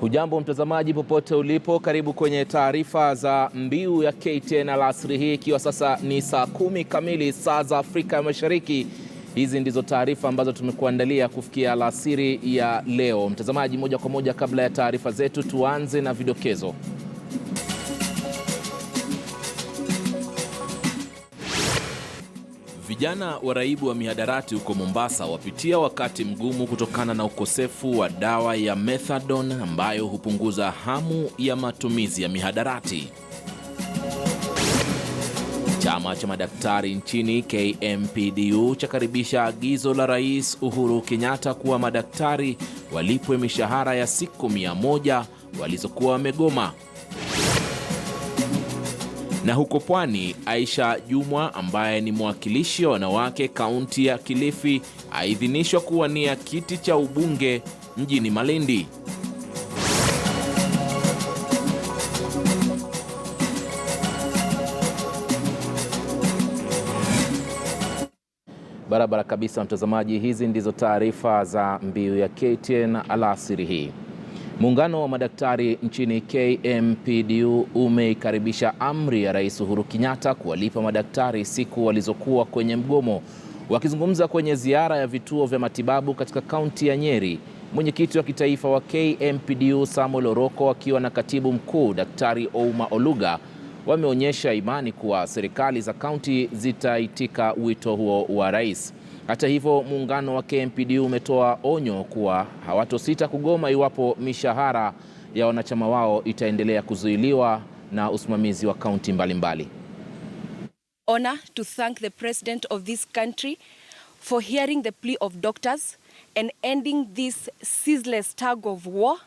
Hujambo mtazamaji popote ulipo, karibu kwenye taarifa za Mbiu ya KTN alasiri hii, ikiwa sasa ni saa 10 kamili saa za Afrika ya Mashariki. Hizi ndizo taarifa ambazo tumekuandalia kufikia alasiri ya leo. Mtazamaji, moja kwa moja kabla ya taarifa zetu, tuanze na vidokezo. Vijana waraibu wa mihadarati huko Mombasa wapitia wakati mgumu kutokana na ukosefu wa dawa ya Methadon ambayo hupunguza hamu ya matumizi ya mihadarati. Chama cha madaktari nchini KMPDU chakaribisha agizo la Rais Uhuru Kenyatta kuwa madaktari walipwe mishahara ya siku 100 walizokuwa wamegoma. Na huko Pwani, Aisha Jumwa ambaye ni mwakilishi wa wanawake kaunti ya Kilifi aidhinishwa kuwania kiti cha ubunge mjini Malindi. Barabara kabisa mtazamaji, hizi ndizo taarifa za Mbiu ya KTN alasiri hii. Muungano wa madaktari nchini KMPDU umeikaribisha amri ya Rais Uhuru Kenyatta kuwalipa madaktari siku walizokuwa kwenye mgomo. Wakizungumza kwenye ziara ya vituo vya matibabu katika kaunti ya Nyeri, mwenyekiti wa kitaifa wa KMPDU Samuel Oroko akiwa na katibu mkuu Daktari Ouma Oluga wameonyesha imani kuwa serikali za kaunti zitaitika wito huo wa rais. Hata hivyo, muungano wa KMPDU umetoa onyo kuwa hawatosita kugoma iwapo mishahara ya wanachama wao itaendelea kuzuiliwa na usimamizi wa kaunti mbalimbali. Honor to thank the president of this country for hearing the plea of doctors and ending this ceaseless tug of war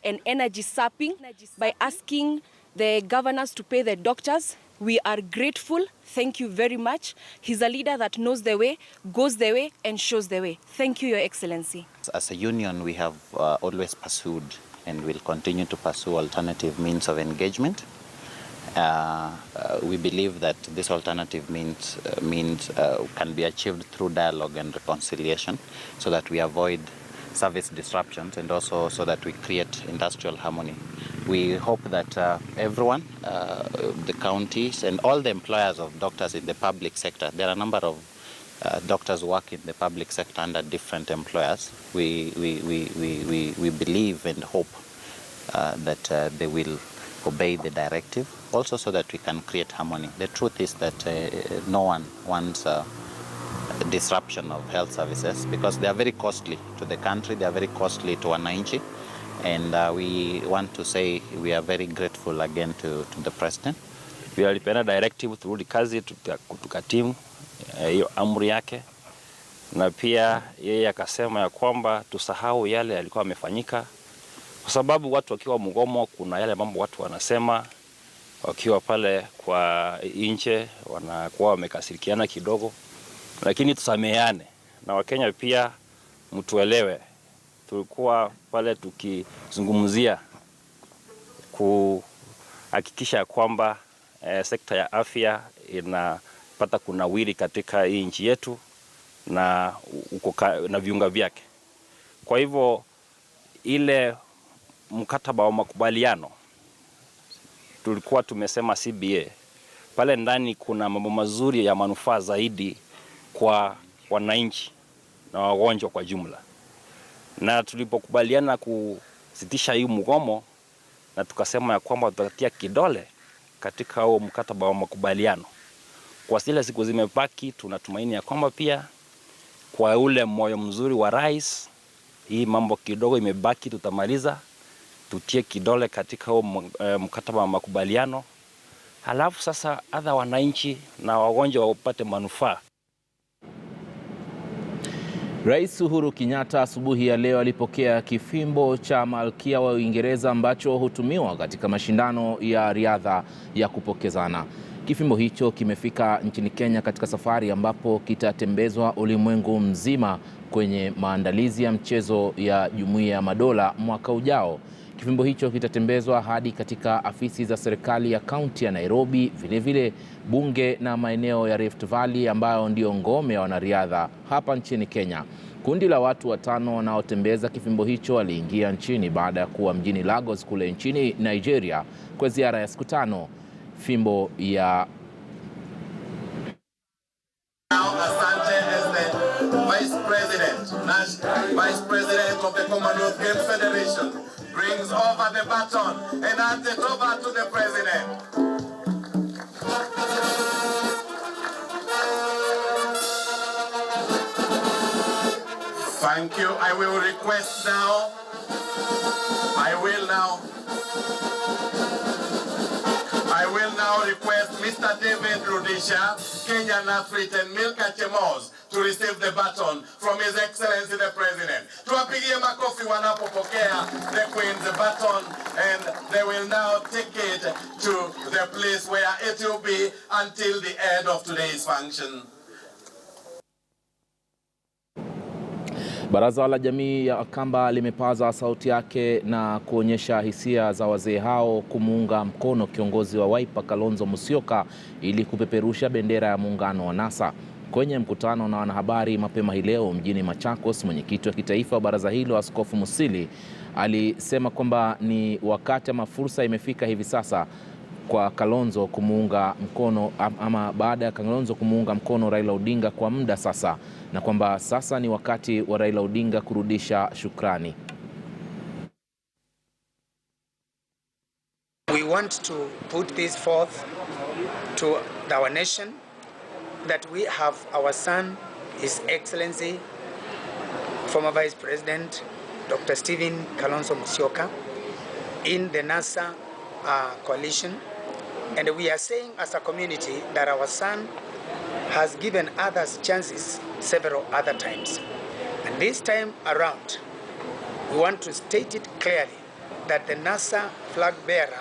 and energy sapping by asking the governors to pay the doctors. We are grateful. Thank you very much. He's a leader that knows the way, goes the way, and shows the way. Thank you, Your Excellency. As a union, we have always pursued and will continue to pursue alternative means of engagement. We believe that this alternative means can be achieved through dialogue and reconciliation, so that we avoid service disruptions and also so that we create industrial harmony. We hope that everyone, the counties and all the employers of doctors in the public sector, there are a number of doctors who work in the public sector under different employers. We believe and hope that they will obey the directive, also so that we can create harmony. The truth is that no one wants disruption of health services because they are very costly to the country, they are very costly to wananchi. And we want to say we are very grateful again to the president. We alipeana directive through kazi tukatimu hiyo amri yake, na pia yeye akasema ya kwamba tusahau yale yalikuwa yamefanyika, kwa sababu watu wakiwa mgomo kuna yale mambo watu wanasema wakiwa pale kwa nje wanakuwa wamekasirikiana kidogo, lakini tusameheane. Na Wakenya pia mtuelewe, tulikuwa pale tukizungumzia kuhakikisha kwamba sekta ya afya inapata kunawiri katika hii nchi yetu na viunga vyake. Kwa hivyo ile mkataba wa makubaliano tulikuwa tumesema CBA, pale ndani kuna mambo mazuri ya manufaa zaidi kwa wananchi na wagonjwa kwa jumla. Na tulipokubaliana kusitisha hii mgomo, na tukasema ya kwamba tutatia kidole katika huo mkataba wa makubaliano. Kwa zile siku zimebaki, tunatumaini ya kwamba pia kwa ule moyo mzuri wa rais, hii mambo kidogo imebaki tutamaliza, tutie kidole katika huo mkataba wa makubaliano. Halafu sasa adha wananchi na wagonjwa wapate manufaa. Rais Uhuru Kenyatta asubuhi ya leo alipokea kifimbo cha Malkia wa Uingereza ambacho hutumiwa katika mashindano ya riadha ya kupokezana. Kifimbo hicho kimefika nchini Kenya katika safari ambapo kitatembezwa ulimwengu mzima kwenye maandalizi ya mchezo ya Jumuiya ya Madola mwaka ujao. Kifimbo hicho kitatembezwa hadi katika afisi za serikali ya kaunti ya Nairobi, vilevile bunge na maeneo ya Rift Valley ambayo ndio ngome ya wanariadha hapa nchini Kenya. Kundi la watu 5 wanaotembeza kifimbo hicho waliingia nchini baada ya kuwa mjini Lagos kule nchini Nigeria kwa ziara ya siku 5. Fimbo ya Vice President of the Commonwealth Games Federation brings over the baton and hands it over to the President. Thank you. I will now request Mr. David Rudisha, Kenyan athlete, and Milka Chemos to receive the baton from His Excellency the President. Tuwapigie makofi wanapopokea the Queen's baton, and they will now take it to the place where it will be until the end of today's function. Baraza la jamii ya Akamba limepaza sauti yake na kuonyesha hisia za wazee hao kumuunga mkono kiongozi wa Wiper Kalonzo Musyoka ili kupeperusha bendera ya muungano wa NASA. Kwenye mkutano na wanahabari mapema hii leo mjini Machakos, mwenyekiti wa kitaifa wa baraza hilo Askofu Musili alisema kwamba ni wakati ama fursa imefika hivi sasa kwa Kalonzo kumuunga mkono ama baada ya Kalonzo kumuunga mkono Raila Odinga kwa muda sasa, na kwamba sasa ni wakati wa Raila Odinga kurudisha shukrani. We want to put this forth to our nation that we have our son, His Excellency, former Vice President Dr. Stephen Kalonzo Musyoka, in the NASA coalition. And we are saying as a community that our son has given others chances several other times. And this time around, we want to state it clearly that the NASA flag bearer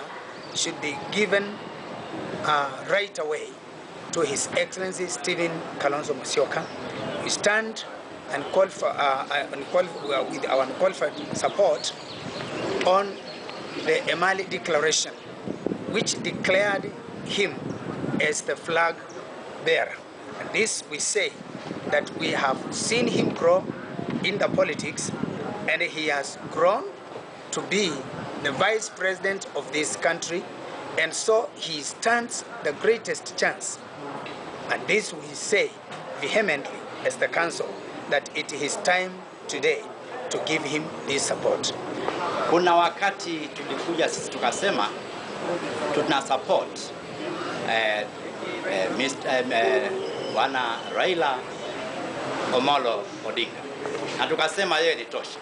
should be given right away to His Excellency Stephen Kalonzo Musyoka. We stand and call for with our unqualified support on the Emali Declaration, which declared him as the flag bearer. And this we say that we have seen him grow in the politics, and he has grown to be the vice president of this country, and so he stands the greatest chance. And this we say vehemently as the council that it is time today to give him this support. Kuna wakati tulikuja sisi tukasema tuna support Bwana Raila Omolo Odinga, na tukasema yeye ni tosha,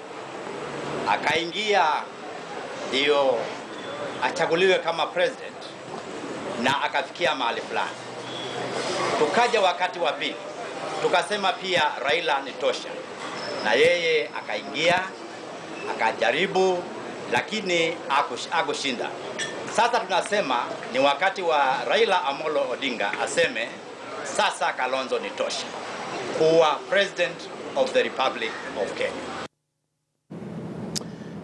akaingia ndio achaguliwe kama president na akafikia mahali fulani. Tukaja wakati wa pili tukasema pia Raila ni tosha, na yeye akaingia akajaribu, lakini hakushinda. Sasa tunasema ni wakati wa Raila Amolo Odinga aseme sasa Kalonzo ni tosha kuwa president of the Republic of Kenya.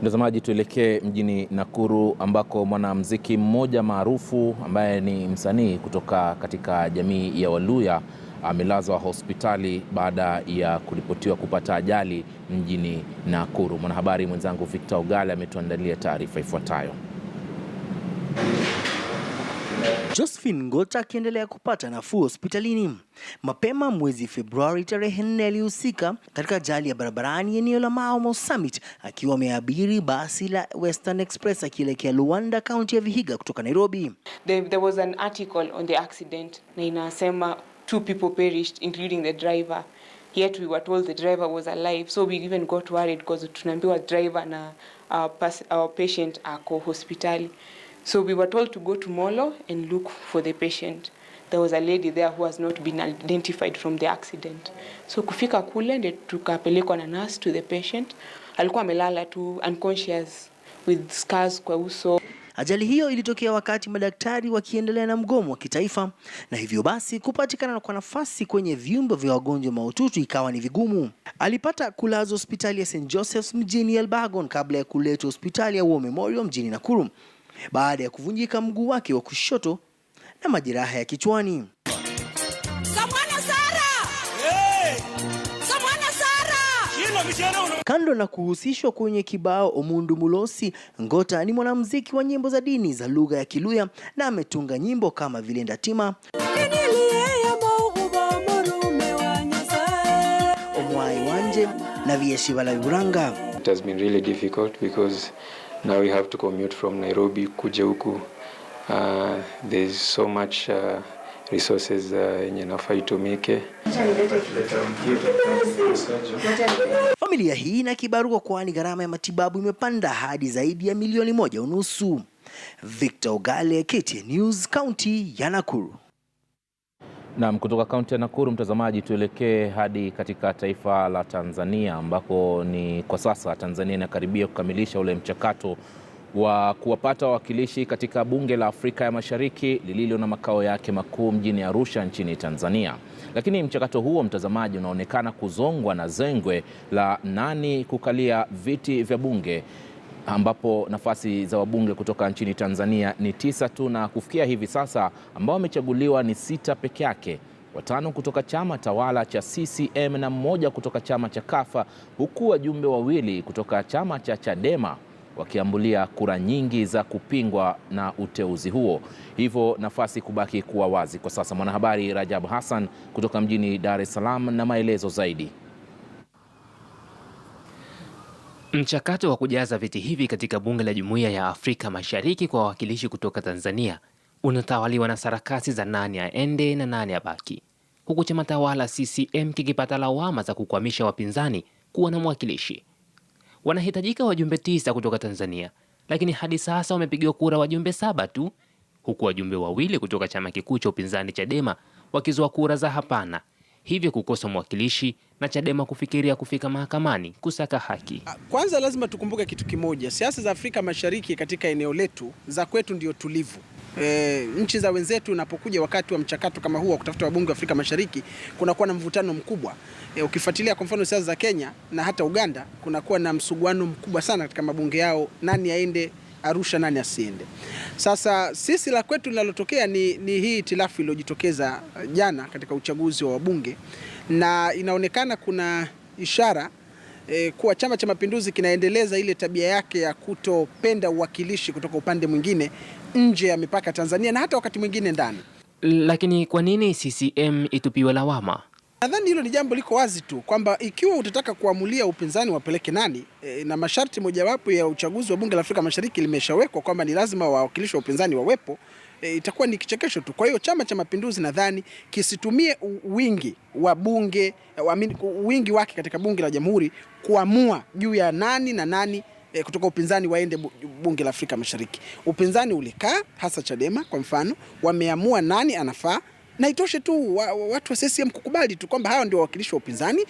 Mtazamaji, tuelekee mjini Nakuru ambako mwanamuziki mmoja maarufu ambaye ni msanii kutoka katika jamii ya Waluya amelazwa hospitali baada ya kuripotiwa kupata ajali mjini Nakuru. Mwanahabari mwenzangu Victor Ogale ametuandalia taarifa ifuatayo. Josephine Ngota akiendelea kupata nafuu hospitalini. Mapema mwezi Februari tarehe 4 alihusika katika ajali ya barabarani eneo la Mau Summit akiwa ameabiri basi la Western Express akielekea Luanda, kaunti ya Vihiga kutoka Nairobi. There was an article on the accident na inasema 2 people perished including the driver. Yet we were told the driver was alive, so we even got worried because tunaambiwa driver na our patient ako hospitali. So we were told to go to Molo and look for the patient. There was a lady there who has not been identified from the accident. So kufika kule ndio tukapelekwa na nurse to the patient. Alikuwa amelala tu unconscious with scars kwa uso. Ajali hiyo ilitokea wakati madaktari wakiendelea na mgomo wa kitaifa, na hivyo basi kupatikana kwa nafasi kwenye vyumba vya wagonjwa mahututi ikawa ni vigumu. Alipata kulazwa hospitali ya St. Joseph's mjini Elbagon kabla ya kuletwa hospitali ya War Memorial mjini Nakuru baada ya kuvunjika mguu wake wa kushoto na majeraha ya kichwani. Kando na kuhusishwa kwenye kibao Omundu Mulosi, Ngota ni mwanamuziki wa nyimbo za dini za lugha ya Kiluya na ametunga nyimbo kama vile Ndatima, Omwai Wanje na Vieshivala Uranga. It has been really difficult because now we have to commute from Nairobi kuja huku. There's so much resources yenye nafaa itumike. Familia hii na kibarua kwani gharama ya matibabu imepanda hadi zaidi ya milioni 1.5. Victor Ogale, KTN News, County ya Nakuru. Naam, kutoka kaunti ya Nakuru mtazamaji, tuelekee hadi katika taifa la Tanzania ambako ni kwa sasa Tanzania inakaribia kukamilisha ule mchakato wa kuwapata wawakilishi katika bunge la Afrika ya Mashariki lililo na makao yake makuu mjini Arusha nchini Tanzania. Lakini mchakato huo mtazamaji unaonekana kuzongwa na zengwe la nani kukalia viti vya bunge, ambapo nafasi za wabunge kutoka nchini Tanzania ni 9 tu, na kufikia hivi sasa ambao wamechaguliwa ni 6 peke yake, 5 kutoka chama tawala cha CCM na 1 kutoka chama cha Kafa, huku wajumbe 2 kutoka chama cha Chadema wakiambulia kura nyingi za kupingwa na uteuzi huo, hivyo nafasi kubaki kuwa wazi kwa sasa. Mwanahabari Rajab Hassan kutoka mjini Dar es Salaam na maelezo zaidi. Mchakato wa kujaza viti hivi katika bunge la Jumuiya ya Afrika Mashariki kwa wawakilishi kutoka Tanzania unatawaliwa na sarakasi za nani aende na nani abaki, huku chama tawala CCM kikipata lawama za kukwamisha wapinzani kuwa na mwakilishi. Wanahitajika wajumbe 9 kutoka Tanzania, lakini hadi sasa wamepigiwa kura wajumbe 7 tu, huku wajumbe 2 kutoka chama kikuu cha upinzani Chadema wakizoa kura za hapana, hivyo kukosa mwakilishi na Chadema kufikiria kufika mahakamani kusaka haki. Kwanza lazima tukumbuke kitu kimoja, siasa za Afrika Mashariki katika eneo letu za kwetu ndio tulivu. Nchi za wenzetu unapokuja wakati wa mchakato kama huu wa kutafuta wabunge wa Afrika Mashariki kunakuwa na mvutano mkubwa. Ukifuatilia kwa mfano siasa za Kenya na hata Uganda kunakuwa na msuguano mkubwa sana katika mabunge yao, nani aende Arusha nani asiende. Sasa sisi la kwetu linalotokea ni hii itilafu iliyojitokeza jana katika uchaguzi wa wabunge, na inaonekana kuna ishara kuwa Chama cha Mapinduzi kinaendeleza ile tabia yake ya kutopenda uwakilishi kutoka upande mwingine nje ya mipaka Tanzania na hata wakati mwingine ndani. Lakini kwa nini CCM itupiwe lawama? Nadhani hilo ni jambo liko wazi tu kwamba ikiwa utataka kuamulia upinzani wapeleke nani, na masharti mojawapo ya uchaguzi wa bunge la Afrika Mashariki limeshawekwa kwamba ni lazima wawakilishi wa upinzani wawepo, itakuwa ni kichekesho tu. Kwa hiyo Chama cha Mapinduzi nadhani kisitumie wingi wa bunge, wingi wake katika bunge la Jamhuri kuamua juu ya nani na nani kutoka upinzani waende bunge la Afrika Mashariki. Upinzani ulikaa, hasa Chadema kwa mfano, wameamua nani anafaa, na itoshe tu watu wa CCM kukubali tu kwamba hawa ndio wawakilishi wa upinzani,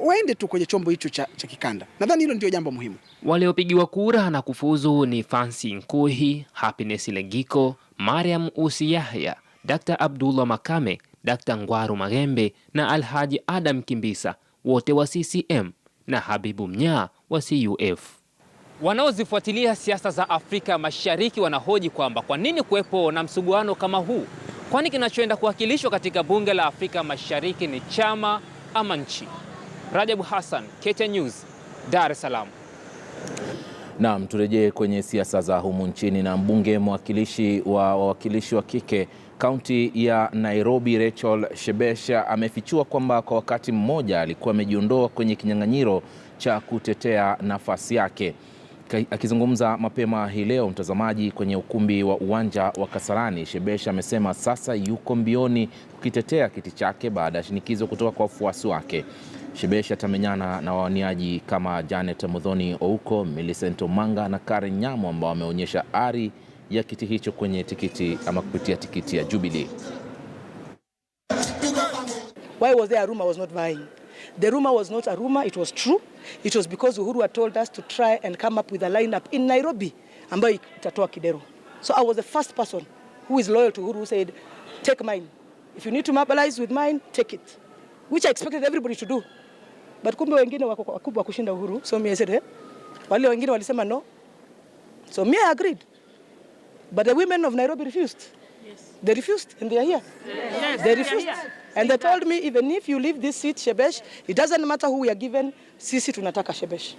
waende tu kwenye chombo hicho cha kikanda. Nadhani hilo ndio jambo muhimu. Waliopigiwa kura na kufuzu ni Fancy Nkuhi, Happiness Legiko, Mariam Usi Yahya, Dr. Abdullah Makame, Dr. Ngwaru Magembe na Alhaji Adam Kimbisa, wote wa CCM, na Habibu Mnyaa wa CUF. Wanaozifuatilia siasa za Afrika Mashariki wanahoji kwamba kwa nini kuwepo na msuguano kama huu? Kwani kinachoenda kuwakilishwa katika bunge la Afrika Mashariki ni chama ama nchi? Rajab Hassan, KTN News, Dar es Salaam. Naam, turejee kwenye siasa za humu nchini, na mbunge mwakilishi wa wawakilishi wa kike kaunti ya Nairobi Rachel Shebesha amefichua kwamba kwa wakati mmoja alikuwa amejiondoa kwenye kinyang'anyiro cha kutetea nafasi yake. Akizungumza mapema hii leo mtazamaji kwenye ukumbi wa uwanja wa Kasarani, Shebesha amesema sasa yuko mbioni kukitetea kiti chake baada ya shinikizo kutoka kwa wafuasi wake. Shebesha atamenyana na wawaniaji kama Janet Muthoni Ouko, Millicent Omanga na Karen Nyamo ambao wameonyesha ari ya kiti hicho kwenye tikiti ama kupitia tikiti ya Jubilee. Why was there a rumor I was not vying? The rumor was not a rumor, it was true. It was because Uhuru had told us to try and come up with a lineup in Nairobi ambayo itatoa kidero. So I was the first person who is loyal to Uhuru who said, take mine. If you need to mobilize with mine, take it. Which I expected everybody to do. But kumbe wengine wako wakubwa kushinda Uhuru. So me I said, wale wengine walisema no. So me I agreed. But the women of Nairobi refused. Yes. They refused and they are here. Yes. They refused. And they told me, even if you leave this seat, Shebesh, it doesn't matter who we are given, sisi tunataka Shebesh.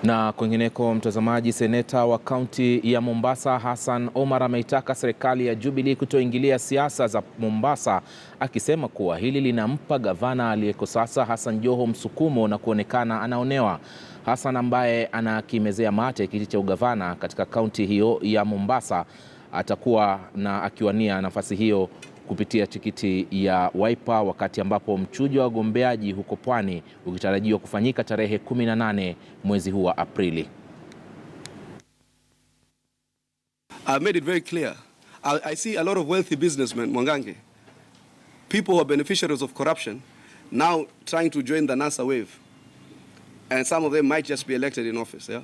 Na kwingineko, mtazamaji, seneta wa kaunti ya Mombasa Hassan Omar ameitaka serikali ya Jubilee kutoingilia siasa za Mombasa, akisema kuwa hili linampa gavana aliyeko sasa Hassan Joho msukumo na kuonekana anaonewa. Hassan, ambaye anakimezea mate kiti cha ugavana katika kaunti hiyo ya Mombasa, atakuwa na akiwania nafasi hiyo kupitia tikiti ya Wiper, wakati ambapo mchujo wa wagombeaji huko Pwani ukitarajiwa kufanyika tarehe 18 mwezi huu wa Aprili. I made it very clear. I see a lot of wealthy businessmen, Mwangange, people who are beneficiaries of corruption, now trying to join the NASA wave. And some of them might just be elected in office. Yeah?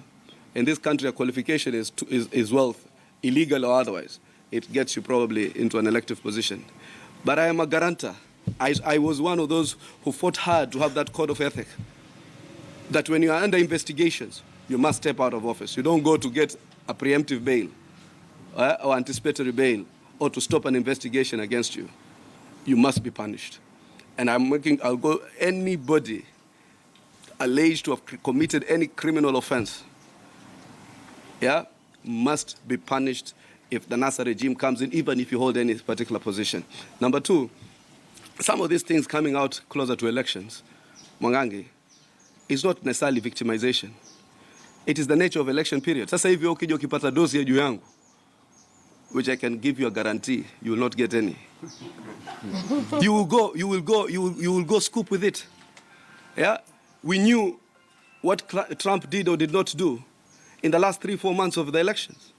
In this country, a qualification is wealth, illegal or otherwise. It gets you probably into an elective position. But I am a guarantor. I was one of those who fought hard to have that code of ethic, that when you are under investigations, you must step out of office. You don't go to get a preemptive bail or anticipatory bail or to stop an investigation against you. You must be punished. And I'll go anybody alleged to have committed any criminal offense, yeah, must be punished if the NASA regime comes in, even if you hold any particular position. Number two, some of these things coming out closer to elections, Mwangangi, is not necessarily victimization. It is the nature of election period. Sasa hivi ukija ukipata dosi ya juu yangu, which I can give you a guarantee, you will not get any. You will go scoop with it. Yeah? We knew what Trump did or did not do in the last 3-4 months of the elections.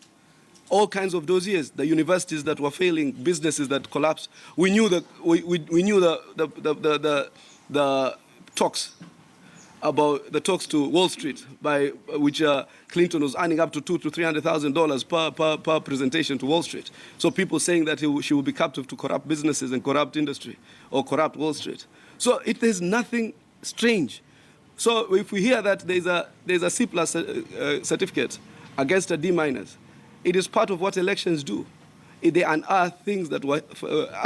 All kinds of dossiers, the universities that were failing, businesses that collapsed. We knew that we knew the talks about the talks to Wall Street, by which Clinton was earning up to $200,000 to $300,000 per presentation to Wall Street. So people saying that she will be captive to corrupt businesses and corrupt industry or corrupt Wall Street. So there's nothing strange. So if we hear that there's a C+ certificate against a D-, it is part of what elections do. They unearth things that were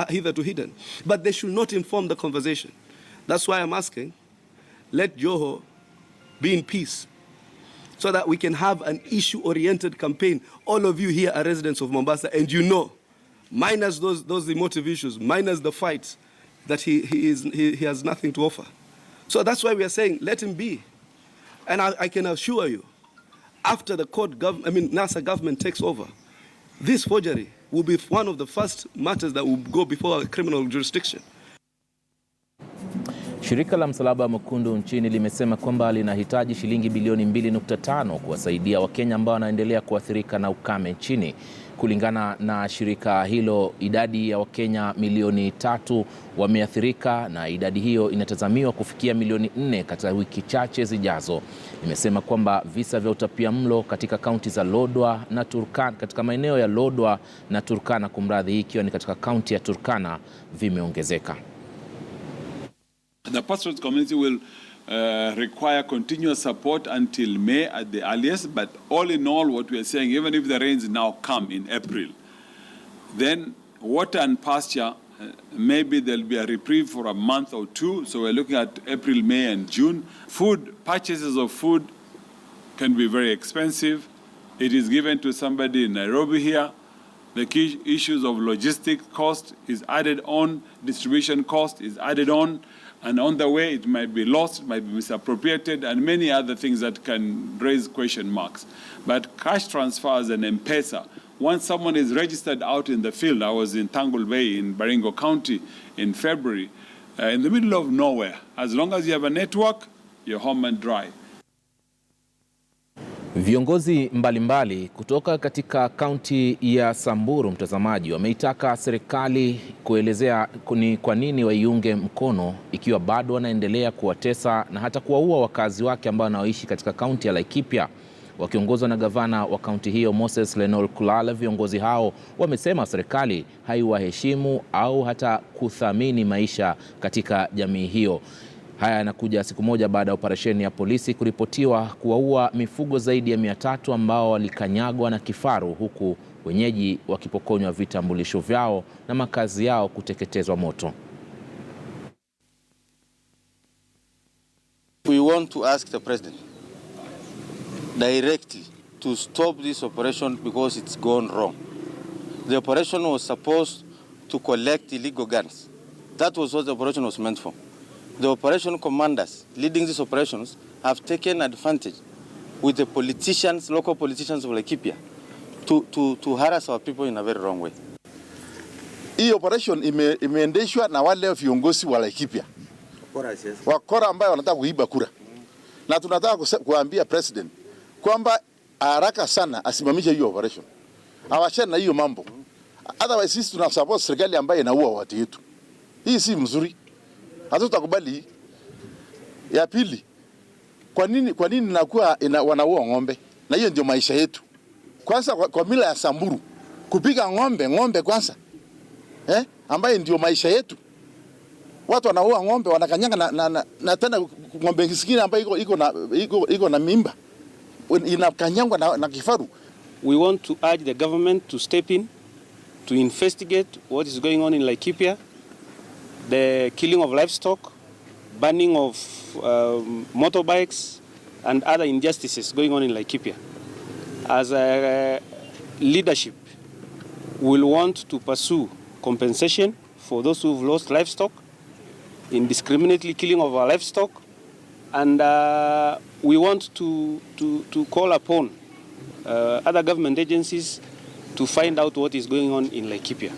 hitherto hidden. But they should not inform the conversation. That's why I'm asking, let Joho be in peace so that we can have an issue-oriented campaign. All of you here are residents of Mombasa, and you know, minus those emotive issues, minus the fights, that he has nothing to offer. So that's why we are saying, let him be. And I can assure you, after the NASA government takes over, this forgery will be one of the first matters that will go before a criminal jurisdiction. Shirika la Msalaba Mwekundu nchini limesema kwamba linahitaji shilingi bilioni 2.5 kuwasaidia Wakenya ambao wanaendelea kuathirika na ukame nchini. Kulingana na shirika hilo, idadi ya Wakenya milioni 3 wameathirika na idadi hiyo inatazamiwa kufikia milioni 4 katika wiki chache zijazo. Imesema kwamba visa vya utapiamlo katika kaunti za Lodwar na Turkana, katika maeneo ya Lodwar na Turkana, kumradhi, hii ikiwa ni katika kaunti ya Turkana, vimeongezeka. The pastorate community will require continuous support until May at the earliest, but all in all, what we are saying, even if the rains now come in April, then water and pasture, maybe there'll be a reprieve for a month or 2, so we're looking at April, May and June. Purchases of food can be very expensive. It is given to somebody in Nairobi here. The key issues of logistic cost is added on, distribution cost is added on, and on the way it might be lost, might be misappropriated, and many other things that can raise question marks. But cash transfers and M-Pesa, once someone is registered out in the field, I was in Tangle Bay in Baringo County in February, in the middle of nowhere. As long as you have a network, you're home and dry. Viongozi mbalimbali kutoka katika kaunti ya Samburu, mtazamaji, wameitaka serikali kuelezea ni kwa nini waiunge mkono ikiwa bado wanaendelea kuwatesa na hata kuwaua wakazi wake ambao wanaoishi katika kaunti ya Laikipia. wakiongozwa na gavana wa kaunti hiyo Moses Lenol Kulala. Viongozi hao wamesema serikali haiwaheshimu au hata kuthamini maisha katika jamii hiyo. Haya yanakuja siku moja baada ya operesheni ya polisi kuripotiwa kuwaua mifugo zaidi ya 300 ambao walikanyagwa na kifaru, huku wenyeji wakipokonywa vitambulisho vyao na makazi yao kuteketezwa moto. We want to ask the president directly to stop this operation because it's gone wrong. The operation was supposed to collect illegal guns. That was what the operation was meant for. The operation commanders leading these operations have taken advantage with the politicians, local politicians of Laikipia, to harass our people in a very wrong way. Hii operation imeendeshwa na wale viongozi wa Laikipia. Wakora ambao wanataka kuiba kura. Na tunataka kuambia president kwamba haraka sana asimamishe hiyo operation. Awachane na hiyo mambo. Otherwise sisi tunasupport serikali ambayo inaua watu wetu. Hii si mzuri. Hatutakubali. Ya pili, kwa nini nakuwa wanaua ng'ombe? Na hiyo ndio maisha yetu. Kwanza kwa mila ya Samburu, kupiga ng'ombe kwanza. Ambaye ndio maisha yetu. Watu wanaua ng'ombe, wanakanyanga na tena ng'ombe hisikini ambayo iko na mimba. Inakanyangwa na kifaru. We want to urge the government to step in to investigate what is going on in Laikipia, the killing of livestock, banning of motorbikes and other injustices going on in Laikipia. As a leadership, we'll want to pursue compensation for those who've lost livestock, indiscriminately killing of our livestock, and we want to call upon other government agencies to find out what is going on in Laikipia.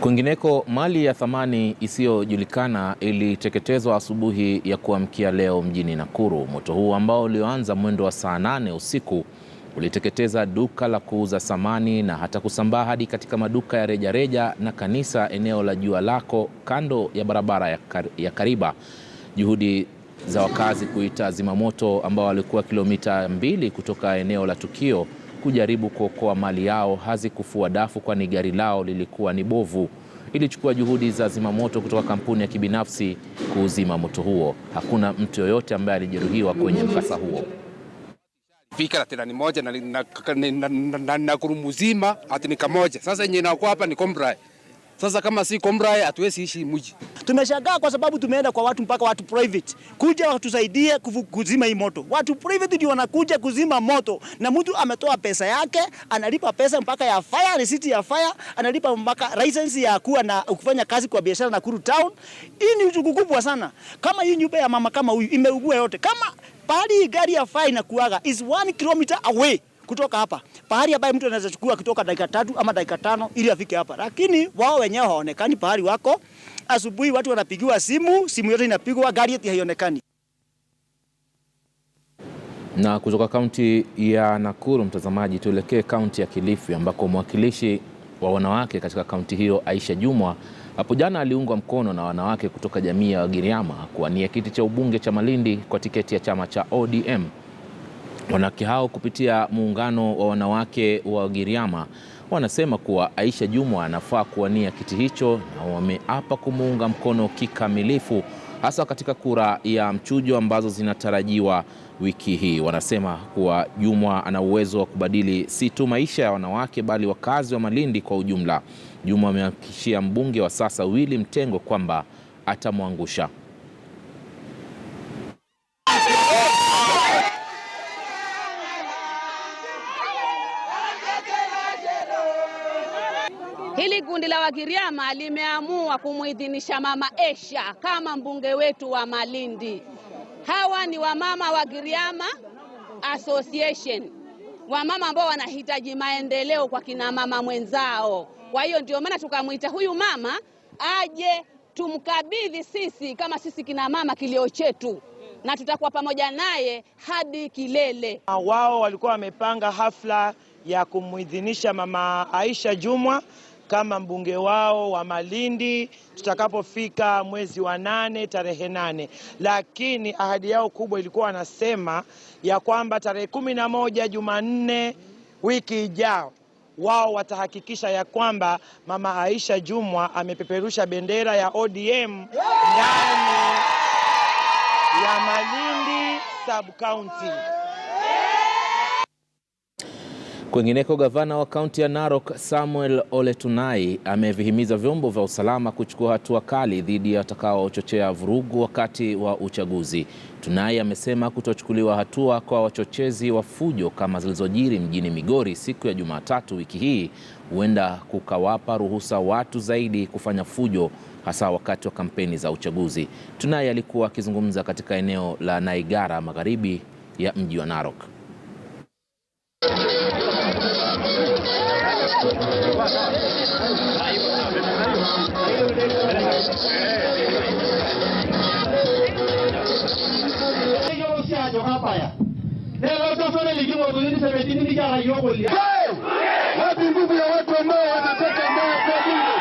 Kwingineko, mali ya thamani isiyojulikana iliteketezwa asubuhi ya kuamkia leo mjini Nakuru. Moto huu ambao ulioanza mwendo wa saa 8 usiku uliteketeza duka la kuuza samani na hata kusambaa hadi katika maduka ya rejareja na kanisa eneo la Jua Lako kando ya barabara ya Kariba. Juhudi za wakazi kuita zimamoto ambao walikuwa kilomita 2 kutoka eneo la tukio kujaribu kuokoa mali yao hazikufua dafu, kwani gari lao lilikuwa ni bovu. Ilichukua juhudi za zimamoto kutoka kampuni ya kibinafsi kuuzima moto huo. Hakuna mtu yoyote ambaye alijeruhiwa kwenye mkasa huo. Fikra tena ni moja na Nakuru mzima ati ni kamoja. Sasa yenyewe inakuwa hapa ni Kombrae. Sasa kama si Kombrae hatuwezi ishi mji. Tumeshangaa kwa sababu tumeenda kwa watu mpaka watu private kuja watusaidie kuzima hii moto. Watu private ndio wanakuja kuzima moto na mtu ametoa pesa yake, analipa pesa mpaka ya fire, receipt ya fire, analipa mpaka license ya kuwa na kufanya kazi kwa biashara Nakuru town. Hii ni uchuku kubwa sana. Kama hii nyumba ya mama kama huyu imeugua yote, kama pahali gari ya fire inakuaga is 1 kilometer away kutoka hapa. Pahali ambaye mtu anaweza chukua kutoka dakika 3 ama dakika 5 ili afike hapa. Lakini wao wenyewe haonekani pahali wako. Asubuhi watu wanapigiwa simu yote inapigwa, gari yetu haionekani. Na kutoka kaunti ya Nakuru, mtazamaji, tuelekee kaunti ya Kilifi ambako mwakilishi wa wanawake katika kaunti hiyo Aisha Jumwa hapo jana aliungwa mkono na wanawake kutoka jamii ya Wagiriama kuwania kiti cha ubunge cha Malindi kwa tiketi ya chama cha ODM. Wanawake hao kupitia muungano wa wanawake wa Wagiriama wanasema kuwa Aisha Jumwa anafaa kuwania kiti hicho na wameapa kumuunga mkono kikamilifu, hasa katika kura ya mchujo ambazo zinatarajiwa wiki hii. Wanasema kuwa Jumwa ana uwezo wa kubadili si tu maisha ya wanawake bali wakazi wa Malindi kwa ujumla. Jumwa amehakikishia mbunge wa sasa Willy Mtengo kwamba atamwangusha. Hili kundi la Wagiriama limeamua kumuidhinisha Mama Aisha kama mbunge wetu wa Malindi. Hawa ni wamama Wagiriama Association, wamama ambao wanahitaji maendeleo kwa kina mama mwenzao. Kwa hiyo ndio maana tukamuita huyu mama aje tumkabidhi sisi kama sisi kina mama kilio chetu, na tutakuwa pamoja naye hadi kilele. Wao walikuwa wamepanga hafla ya kumuidhinisha Mama Aisha Jumwa kama mbunge wao wa Malindi tutakapofika mwezi wa 8 tarehe 8. Lakini ahadi yao kubwa ilikuwa wanasema ya kwamba tarehe 11 Jumanne wiki ijao wao watahakikisha ya kwamba Mama Aisha Jumwa amepeperusha bendera ya ODM ndani ya Malindi sub-county. Kwingineko, gavana wa kaunti ya Narok Samuel Ole Tunai amevihimiza vyombo vya usalama kuchukua hatua kali dhidi ya watakaochochea vurugu wakati wa uchaguzi. Tunai amesema kutochukuliwa hatua kwa wachochezi wa fujo kama zilizojiri mjini Migori siku ya Jumatatu wiki hii huenda kukawapa ruhusa watu zaidi kufanya fujo, hasa wakati wa kampeni za uchaguzi. Tunai alikuwa akizungumza katika eneo la Naigara magharibi ya mji wa Narok. Wapi nguvu ya watu ambao wanataka mbaya kwa Mungu?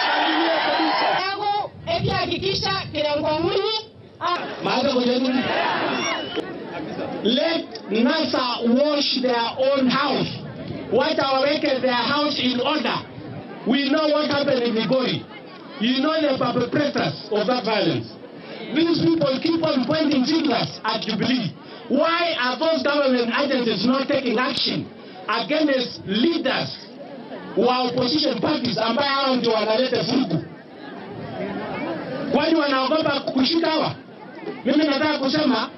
Shangilia kabisa. Yangu eti hakikisha kirangwamuni Maana kujadili. let NASA wash their own house. Watawaweke their house in order. We know what happened in Migori. You know the perpetrators of that violence. These people keep on pointing fingers at Jubilee. Why are those government agencies not taking action against leaders wa opposition parties ambaye hao ndio wanaleta vurugu? Kwani wanaogopa kushika hawa? Mimi nataka kusema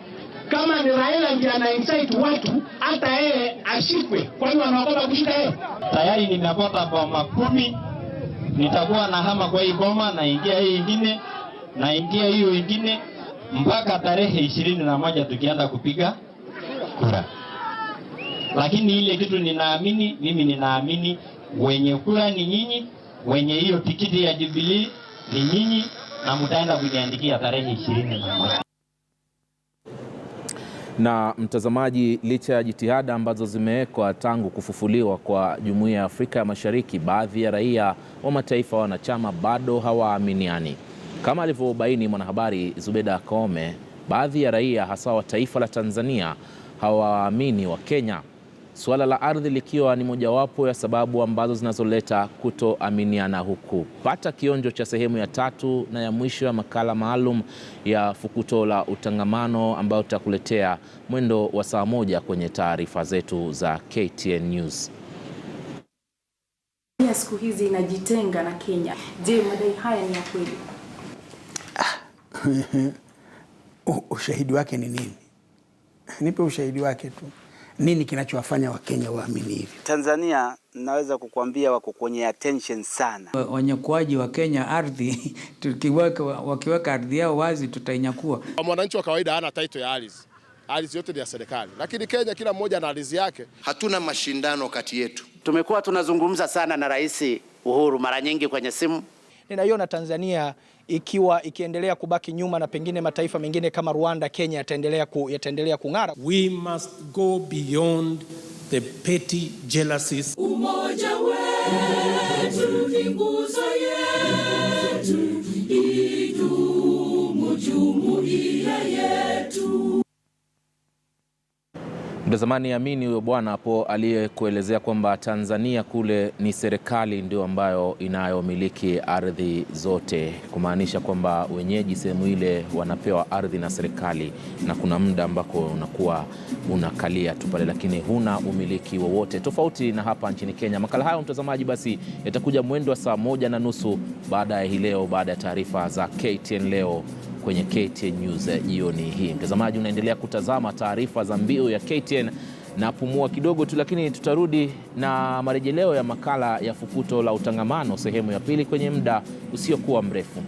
kama ni Raila ndiye ana incite watu, hata yeye ashikwe. Kwani wanaogopa kushika yeye? Tayari nimepata boma 10, nitakuwa na hama kwa hii boma, naingia hii ingine, naingia hiyo ingine, mpaka tarehe 21 tukienda kupiga kura. Lakini ile kitu ninaamini, mimi ninaamini wenye kura ni nyinyi, wenye hiyo tikiti ya Jubilee ni nyinyi, na mtaenda kujiandikia tarehe 21. Na mtazamaji, licha ya jitihada ambazo zimewekwa tangu kufufuliwa kwa Jumuiya ya Afrika ya Mashariki, baadhi ya raia wa mataifa wanachama bado hawaaminiani. Kama alivyobaini mwanahabari Zubeda Kome, baadhi ya raia hasa wa taifa la Tanzania hawaamini wa Kenya. Suala la ardhi likiwa ni mojawapo ya sababu ambazo zinazoleta kutoaminiana huku. Pata kionjo cha sehemu ya 3 na ya mwisho ya makala maalum ya fukuto la utangamano ambayo tutakuletea mwendo wa saa 1 kwenye taarifa zetu za KTN News. Siku hizi inajitenga na Kenya. Je, madai haya ni ya kweli? Ushahidi wake ni nini? Nipe ushahidi wake tu. Nini kinachowafanya Wakenya waamini hivi? Tanzania naweza kukuambia wako kwenye attention sana. Wanyakuaji wa Kenya ardhi, wakiweka ardhi yao wazi tutainyakua. Mwananchi wa kawaida hana title ya ardhi. Ardhi yote ni ya serikali. Lakini Kenya kila mmoja ana ardhi yake. Hatuna mashindano kati yetu. Tumekuwa tunazungumza sana na Rais Uhuru mara nyingi kwenye simu. Ninaiona Tanzania ikiendelea kubaki nyuma na pengine mataifa mengine kama Rwanda, Kenya yataendelea kung'ara. We must go beyond the petty jealousies. Umoja wetu ni nguzo yetu, idumu jumuiya yetu. Mtazamaji, amini huyo bwana hapo aliyekuelezea kwamba Tanzania kule ni serikali ndio ambayo inayomiliki ardhi zote, kumaanisha kwamba wenyeji sehemu ile wanapewa ardhi na serikali, na kuna muda ambako unakuwa unakalia tu pale, lakini huna umiliki wowote, tofauti na hapa nchini Kenya. Makala hayo mtazamaji basi yatakuja mwendo wa saa 1:30 baada ya hii leo, baada ya taarifa za KTN leo kwenye KTN News jioni hii. Mtazamaji, unaendelea kutazama taarifa za Mbiu ya KTN na pumua kidogo tu, lakini tutarudi na marejeleo ya makala ya fukuto la utangamano sehemu ya 2 kwenye muda usiokuwa mrefu.